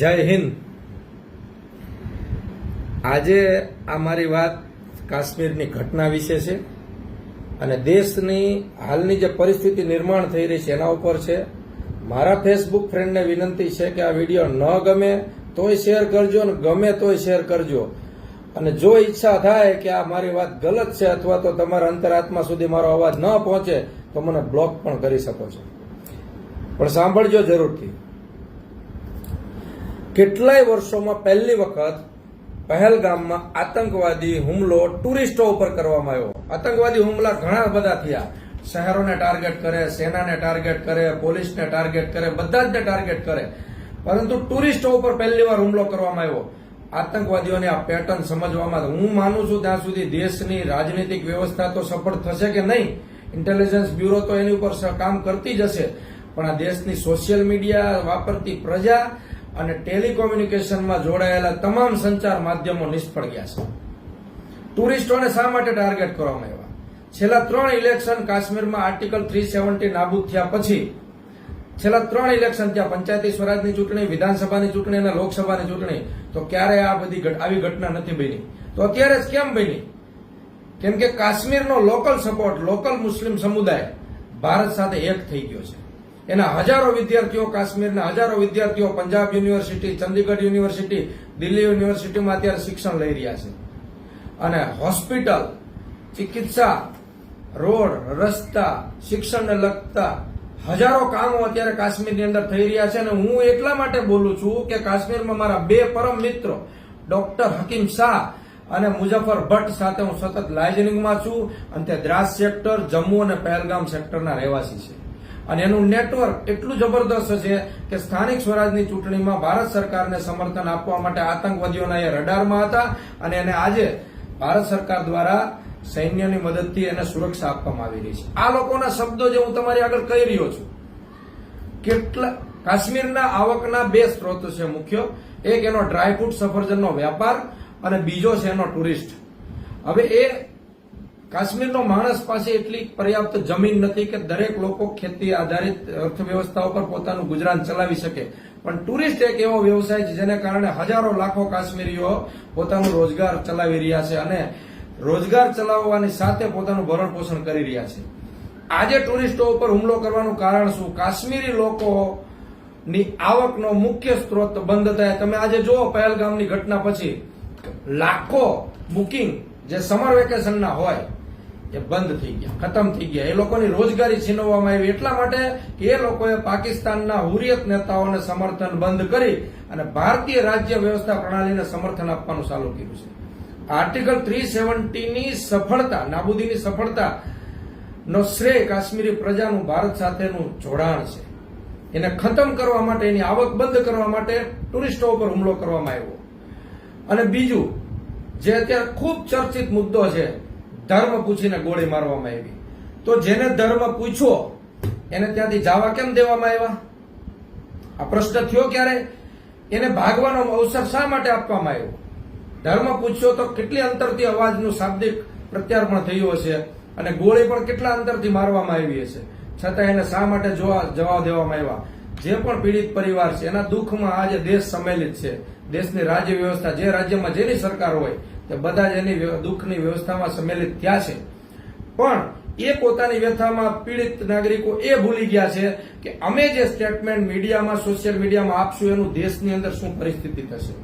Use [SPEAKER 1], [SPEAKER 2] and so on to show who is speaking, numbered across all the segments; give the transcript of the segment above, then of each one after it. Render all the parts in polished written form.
[SPEAKER 1] જય હિન્દ। આજે આ મારી વાત કાશ્મીરની ઘટના વિશે છે અને દેશની હાલની જે પરિસ્થિતિ નિર્માણ થઈ રહી છે એના ઉપર છે। મારા ફેસબુક ફ્રેન્ડને વિનંતી છે કે આ વિડીયો ન ગમે તોય શેર કરજો અને ગમે તોય શેર કરજો। અને જો ઈચ્છા થાય કે આ મારી વાત ગલત છે અથવા તો તમારા અંતરાત્મા સુધી મારો અવાજ ન પહોંચે તો મને બ્લોક પણ કરી શકો છો, પણ સાંભળજો જરૂરથી। કેટલાય વર્ષોમાં પહેલી વખત પહેલગામમાં આતંકવાદી હુમલો ટુરિસ્ટો ઉપર કરવામાં આવ્યો। આતંકવાદી હુમલા ઘણા બધા થયા, શહેરોને ટાર્ગેટ કરે, સેનાને ટાર્ગેટ કરે, પોલીસને ટાર્ગેટ કરે, બધા જ ટાર્ગેટ કરે, પરંતુ ટુરિસ્ટો ઉપર પહેલી વાર હુમલો કરવામાં આવ્યો। આતંકવાદીઓની આ પેટર્ન સમજવામાં હું માનું છું ત્યાં સુધી દેશની રાજનીતિક વ્યવસ્થા તો સફળ થશે કે નહીં, ઇન્ટેલિજન્સ બ્યુરો તો એની ઉપર કામ કરતી જ હશે, પણ આ દેશની સોશિયલ મીડિયા વાપરતી પ્રજા અને ટેલિકોમ્યુનિકેશનમાં જોડાયેલા તમામ સંચાર માધ્યમો નિષ્ફળ ગયા છે। ટુરિસ્ટોને શા માટે ટાર્ગેટ કરવામાં આવ્યા? છેલ્લા 3 ઇલેક્શન કાશ્મીરમાં આર્ટિકલ 370 નાબૂદ થયા પછી છેલ્લા 3 ઇલેક્શન થયા, પંચાયતી સ્વરાજની ચૂંટણી, વિધાનસભાની ચૂંટણી અને લોકસભાની ચૂંટણી, તો ક્યારે આવી ઘટના નથી બની, તો અત્યારે જ કેમ બની? કેમ કે કાશ્મીરનો લોકલ સપોર્ટ, લોકલ મુસ્લિમ સમુદાય ભારત સાથે એક થઈ ગયો છે। એના હજારો વિદ્યાર્થીઓ, કાશ્મીરના હજારો વિદ્યાર્થીઓ પંજાબ યુનિવર્સિટી, ચંદીગઢ યુનિવર્સિટી, દિલ્હી યુનિવર્સિટીમાં અત્યારે શિક્ષણ લઈ રહ્યા છે અને હોસ્પિટલ, ચિકિત્સા, રોડ, રસ્તા, શિક્ષણને લગતા હજારો કામો અત્યારે કાશ્મીરની અંદર થઈ રહ્યા છે। અને હું એટલા માટે બોલું છું કે કાશ્મીરમાં મારા 2 પરમ મિત્રો ડોક્ટર હકીમ શાહ અને મુઝફ્ફર ભટ્ટ સાથે હું સતત લાયઝનિંગમાં છું અને તે દ્રાસ સેક્ટર, જમ્મુ અને પહેલગામ સેક્ટરના રહેવાસી છે અને એનું નેટવર્ક એટલું જબરદસ્ત છે કે સ્થાનિક સ્વરાજની ચૂંટણીમાં ભારત સરકારને સમર્થન આપવા માટે આતંકવાદીઓના એ રડારમાં હતા અને એને આજે ભારત સરકાર દ્વારા સૈન્યની મદદથી એને સુરક્ષા આપવામાં આવી રહી છે। આ લોકોના શબ્દો જે હું તમારી આગળ કહી રહ્યો છું, કેટલા કાશ્મીરના આવકના 2 સ્ત્રોત છે મુખ્ય, એક એનો ડ્રાયફ્રૂટ સફરજનનો વેપાર અને બીજો છે એનો ટુરિસ્ટ। હવે એ કાશ્મીરનો માણસ પાસે એટલી પર્યાપ્ત જમીન નથી કે દરેક લોકો ખેતી આધારિત અર્થવ્યવસ્થા ઉપર પોતાનું ગુજરાન ચલાવી શકે, પણ ટુરિસ્ટ એક એવો વ્યવસાય છે જેને કારણે હજારો લાખો કાશ્મીરીઓ પોતાનું રોજગાર ચલાવી રહ્યા છે અને રોજગાર ચલાવવાની સાથે પોતાનું ભરણ પોષણ કરી રહ્યા છે। આજે ટુરિસ્ટો ઉપર હુમલો કરવાનું કારણ શું? કાશ્મીરી લોકોની આવકનો મુખ્ય સ્ત્રોત બંધ થાય। તમે આજે જુઓ પહેલગામની ઘટના પછી લાખો બુકિંગ જે સમર વેકેશનના હોય એ બંધ થઈ ગયા, ખતમ થઈ ગયા। એ લોકોની રોજગારી છીનવવામાં આવી એટલા માટે કે એ લોકોએ પાકિસ્તાનના હુરિયત નેતાઓને સમર્થન બંધ કરી અને ભારતીય રાજ્ય વ્યવસ્થા પ્રણાલીને સમર્થન આપવાનું ચાલુ કર્યું છે। આર્ટિકલ 370 ની સફળતા, નાબૂદીની સફળતા નો શ્રેય કાશ્મીરી પ્રજાનું ભારત સાથેનું જોડાણ છે। એને ખતમ કરવા માટે, એની આવક બંધ કરવા માટે ટુરિસ્ટો ઉપર હુમલો કરવામાં આવ્યો। અને બીજું જે અત્યારે ખૂબ ચર્ચિત મુદ્દો છે, ધર્મ પૂછીને ગોળી મારવામાં આવી। તો જેને ધર્મ પૂછ્યો એને ત્યાંથી જવા કેમ દેવામાં આવ્યા? આ પ્રશ્ન થયો ક્યારે? એને ભાગવાનો અવસર શા માટે આપવામાં આવ્યો? ધર્મ પૂછ્યો તો કેટલી અંતરથી અવાજનું શાબ્દિક પ્રત્યાર્પણ થયું હશે અને ગોળી પણ કેટલા અંતરથી મારવામાં આવી હશે, છતાં એને શા માટે જવાબ દેવામાં આવ્યા? જે પણ પીડિત પરિવાર છે એના દુઃખમાં આજે દેશ સંમેલિત છે। દેશની રાજ્ય વ્યવસ્થા, જે રાજ્યમાં જેની સરકાર હોય તે બધા જ એની દુઃખની વ્યવસ્થામાં સંમેલિત થયા છે, પણ એ પોતાની વ્યથામાં પીડિત નાગરિકો એ ભૂલી ગયા છે કે અમે જે સ્ટેટમેન્ટ મીડિયામાં, સોશિયલ મીડિયામાં આપશું એનું દેશની અંદર શું પરિસ્થિતિ થશે।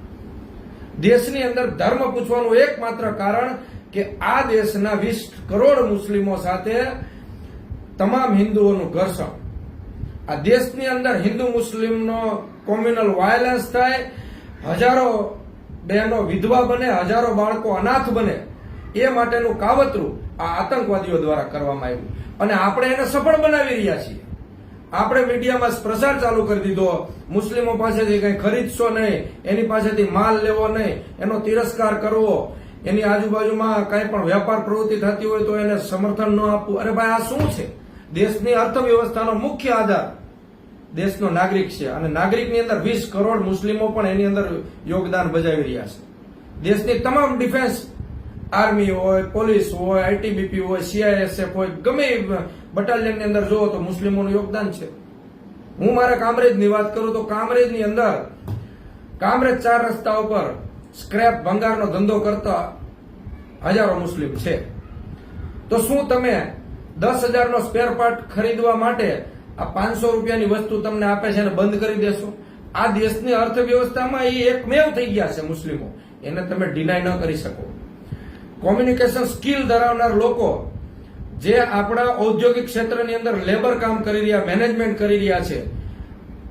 [SPEAKER 1] દેશની અંદર ધર્મ પૂછવાનું એકમાત્ર કારણ કે આ દેશના 20 કરોડ મુસ્લિમો સાથે તમામ હિન્દુઓનું ઘર્ષણ, આ દેશની અંદર હિન્દુ મુસ્લિમનો કોમ્યુનલ વાયલન્સ થાય, હજારો બહેનો વિધવા બને, હજારો બાળકો અનાથ બને, એ માટેનું કાવતરું આ આતંકવાદીઓ દ્વારા કરવામાં આવ્યું અને આપણે એને સફળ બનાવી રહ્યા છીએ। આપણે મીડિયામાં પ્રચાર ચાલુ કરી દીધો, મુસ્લિમો પાસેથી કંઈ ખરીદશો નહીં, એની પાસેથી માલ લેવો નહીં, એનો તિરસ્કાર કરવો, એની આજુબાજુમાં કંઈ પણ વેપાર પ્રવૃત્તિ થતી હોય તો એને સમર્થન ન આપવું। અરે ભાઈ, આ શું છે? દેશની અર્થવ્યવસ્થાનો મુખ્ય આધાર દેશનો નાગરિક છે અને નાગરિકની અંદર 20 કરોડ મુસ્લિમો પણ એની અંદર યોગદાન બજાવી રહ્યા છે। દેશની તમામ ડિફેન્સ આર્મી હોય, પોલીસ હોય, આઈટીબીપી હોય, સીઆઈએસએફ હોય, ગમે બટાલિયનની અંદર જુઓ તો મુસ્લિમોનું યોગદાન છે। હું મારા કામરેજની વાત કરું તો કામરેજની અંદર કામરેજ 4 રસ્તા ઉપર સ્ક્રેપ ભંગારનો ધંધો કરતા હજારો મુસ્લિમ છે. તો શું તમે 10,000 નો સ્પેર પાર્ટ ખરીદવા માટે આ 500 રૂપિયાની વસ્તુ તમને આપે છે અને બંધ કરી દેશો? આ દેશની અર્થવ્યવસ્થામાં એ એકમેવ થઈ ગયા છે મુસ્લિમો, એને તમે ડિનાય ન કરી શકો. કોમ્યુનિકેશન સ્કિલ ધરાવનાર લોકો જે આપણા ઔદ્યોગિક ક્ષેત્રની અંદર લેબર કામ કરી રહ્યા, મેનેજમેન્ટ કરી રહ્યા છે,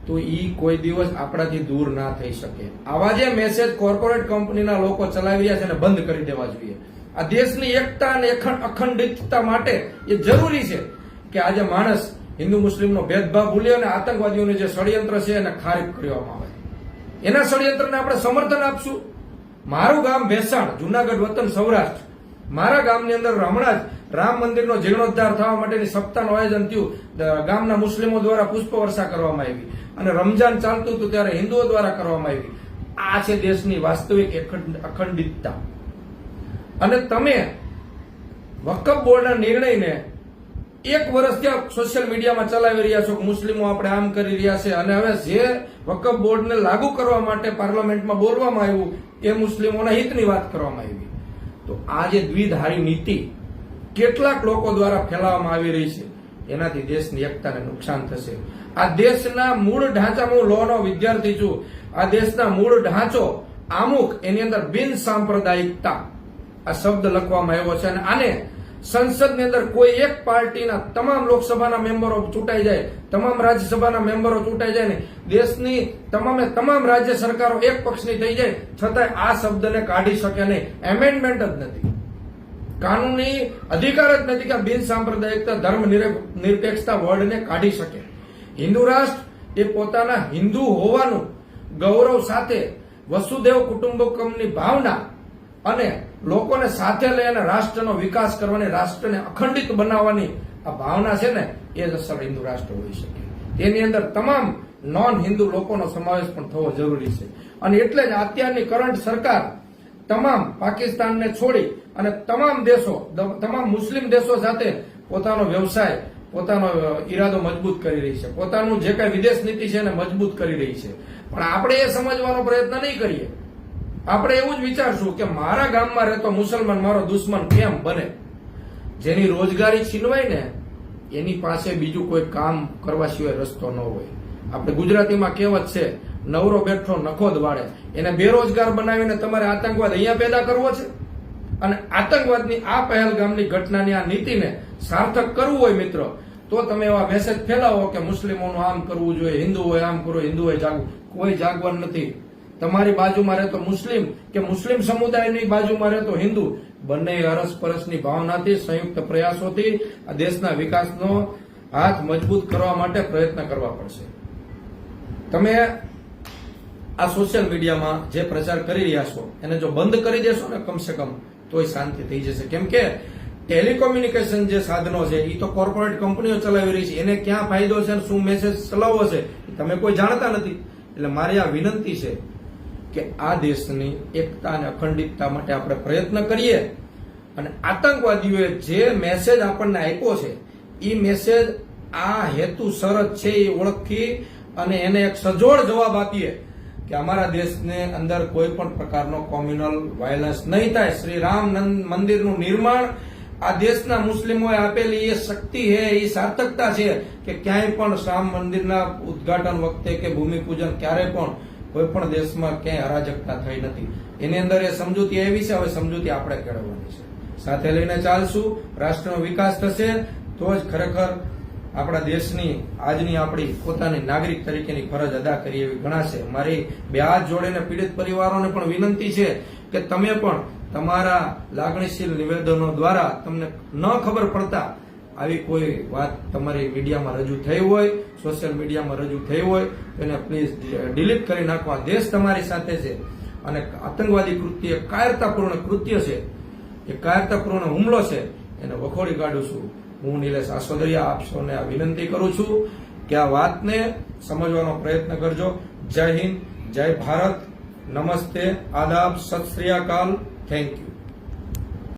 [SPEAKER 1] તો ઈ કોઈ દિવસ આપણાથી દૂર ના થઈ શકે. આવા જે મેસેજ કોર્પોરેટ કંપનીના લોકો ચલાવી રહ્યા છે એને બંધ કરી દેવા જોઈએ. આ દેશની એકતા અને અખંડિતતા માટે એ જરૂરી છે કે આજે માણસ હિન્દુ મુસ્લિમનો ભેદભાવ ભૂલ્યો અને આતંકવાદીઓનું જે ષડયંત્ર છે એને ખારીજ કરવામાં આવે. એના ષડયંત્રને આપણે સમર્થન આપશું. મારું ગામ ભેસાણ, જુનાગઢ વતન સૌરાષ્ટ્ર, મારા ગામની અંદર હમણાં જ રામ મંદિરનો જીર્ણોદ્ધાર થવા માટેની સપ્તાહનું આયોજન થયું. ગામના મુસ્લિમો દ્વારા પુષ્પવર્ષા કરવામાં આવી અને રમજાન ચાલતું હતું ત્યારે હિન્દુઓ દ્વારા કરવામાં આવી. આ છે દેશની વાસ્તવિક અખંડિતતા. અને તમે વકફ બોર્ડના નિર્ણયને 1 વર્ષ ત્યાં સોશિયલ મીડિયામાં ચલાવી રહ્યા છો કે મુસ્લિમો આપણે આમ કરી રહ્યા છે, અને હવે જે વકફ બોર્ડને લાગુ કરવા માટે પાર્લામેન્ટમાં બોલવામાં આવ્યું એ મુસ્લિમોના હિતની વાત કરવામાં આવી. તો આ જે દ્વિધારી નીતિ કેટલાક લોકો દ્વારા ફેલાવવામાં આવી રહી છે, એનાથી દેશની એકતાને નુકસાન થશે. આ દેશના મૂળ ઢાંચામાં, હું લોનો વિદ્યાર્થી છું, આ દેશના મૂળ ઢાંચો આમુખ, એની અંદર બિન સાંપ્રદાયિકતા આ શબ્દ લખવામાં આવ્યો છે. અને આને સંસદની અંદર કોઈ એક પાર્ટીના તમામ લોકસભાના મેમ્બરો ચૂંટાઈ જાય, તમામ રાજ્યસભાના મેમ્બરો ચૂંટાઈ જાય ને દેશની તમામ રાજ્ય સરકારો એક પક્ષની થઈ જાય, છતાંય આ શબ્દને કાઢી શકે નહીં. એમેન્ડમેન્ટ જ નથી, કાનૂની અધિકાર જ નથી કે બિન સાંપ્રદાયિકતા, ધર્મ નિરપેક્ષતા વર્ડને કાઢી શકે. હિન્દુ રાષ્ટ્ર એ પોતાના હિન્દુ હોવાનું ગૌરવ સાથે વસુદેવ કુટુંબકમની ભાવના અને લોકોને સાથે લઈ અને રાષ્ટ્રનો વિકાસ કરવાની, રાષ્ટ્રને અખંડિત બનાવવાની આ ભાવના છે ને, એ જ અસલ હિન્દુ રાષ્ટ્ર હોઈ શકે. તેની અંદર તમામ નોન હિન્દુ લોકોનો સમાવેશ પણ થવો જરૂરી છે. અને એટલે જ અત્યારની કરંટ સરકાર તમામ પાકિસ્તાનને છોડી અને તમામ મુસ્લિમ દેશો સાથે પોતાનો વ્યવસાય, પોતાનો ઈરાદો મજબૂત કરી રહી છે, પોતાનું જે કઈ વિદેશ નીતિ છે એને મજબૂત કરી રહી છે. પણ આપણે એ સમજવાનો પ્રયત્ન નહીં કરીએ. આપણે એવું જ વિચારશું કે મારા ગામમાં રહેતો મુસલમાન મારો દુશ્મન કેમ બને. જેની રોજગારી છીનવાય ને એની પાસે બીજું કોઈ કામ કરવા સિવાય રસ્તો ન હોય. આપણે ગુજરાતીમાં કહેવત છે, નવરો બેઠો નખો જ વાળે. એને બેરોજગાર બનાવીને તમારે આતંકવાદ અહીંયા પેદા કરવો છે. અને આતંકવાદની આ પહેલગામની ઘટનાની આ નીતિને સાર્થક કરવું હોય મિત્રો, તો તમે એવા મેસેજ ફેલાવો કે મુસ્લિમોનું આમ કરવું જોઈએ, હિન્દુઓએ આમ કરવું, હિન્દુઓએ જાગવું. કોઈ જાગવાનું નથી. તમારી બાજુમાં રહેતો મુસ્લિમ કે મુસ્લિમ સમુદાયની બાજુમાં રહેતો હિન્દુ, બંને અરસપરસની ભાવનાથી, સંયુક્ત પ્રયાસોથી આ દેશના વિકાસનો હાથ મજબૂત કરવા માટે પ્રયત્ન કરવા પડશે. તમે આ સોશિયલ મીડિયામાં જે પ્રચાર કરી રહ્યા છો એને જો બંધ કરી દેશો ને કમસે કમ, તોય શાંતિ થઈ જશે. કેમ કે ટેલિકોમ્યુનિકેશન જે સાધનો છે એ તો કોર્પોરેટ કંપનીઓ ચલાવી રહી છે. એને ક્યાં ફાયદો છે, શું મેસેજ ચલાવવો છે તમે કોઈ જાણતા નથી. એટલે મારી આ વિનંતી છે કે આ દેશની એકતા અને અખંડિતતા માટે આપણે પ્રયત્ન કરીએ. અને આતંકવાદીઓએ જે મેસેજ આપણને આપ્યો છે એ મેસેજ આ હેતુસર જ છે એ ઓળખી અને એને એક સજોડ જવાબ આપીએ કે અમારા દેશને અંદર કોઈ પણ પ્રકારનો કોમ્યુનલ વાયલન્સ નહીં થાય. શ્રી રામ મંદિરનું નિર્માણ આ દેશના મુસ્લિમોએ આપેલી એ શક્તિ છે, એ સાર્થકતા છે કે ક્યાંય પણ રામ મંદિરના ઉદ્ઘાટન વખતે કે ભૂમિપૂજન ક્યારેય પણ કોઈ પણ દેશમાં ક્યાંય અરાજકતા થઈ નથી. એની અંદર એ સમજૂતી આવી છે. હવે સમજૂતી આપણે કેળવવાની છે. સાથે લઈને ચાલશું, રાષ્ટ્રનો વિકાસ થશે તો જ ખરેખર આપણા દેશની આજની આપણી પોતાની નાગરિક તરીકેની ફરજ અદા કરી એવી ગણાશે. મારી 2 હાથ જોડીને પીડિત પરિવારોને પણ વિનંતી છે કે તમે પણ તમારા લાગણીશીલ નિવેદનો દ્વારા તમને ન ખબર પડતા આવી કોઈ વાત તમારી મીડિયામાં રજૂ થઈ હોય, સોશિયલ મીડિયામાં રજૂ થઈ હોય, એને પ્લીઝ ડિલીટ કરી નાખવા. દેશ તમારી સાથે છે અને આતંકવાદી કૃત્ય કાયરતાપૂર્ણ કૃત્ય છે, એ કાયરતાપૂર્ણ હુમલો છે, એને વખોડી કાઢું છું. હું નિલેશ આસોદરિયા આપ સૌને આ વિનંતી કરું છું કે આ વાતને સમજવાનો પ્રયત્ન કરજો. જય હિન્દ, જય ભારત, નમસ્તે, આદાબ, સત શ્રી અકાલ, થેન્ક યુ.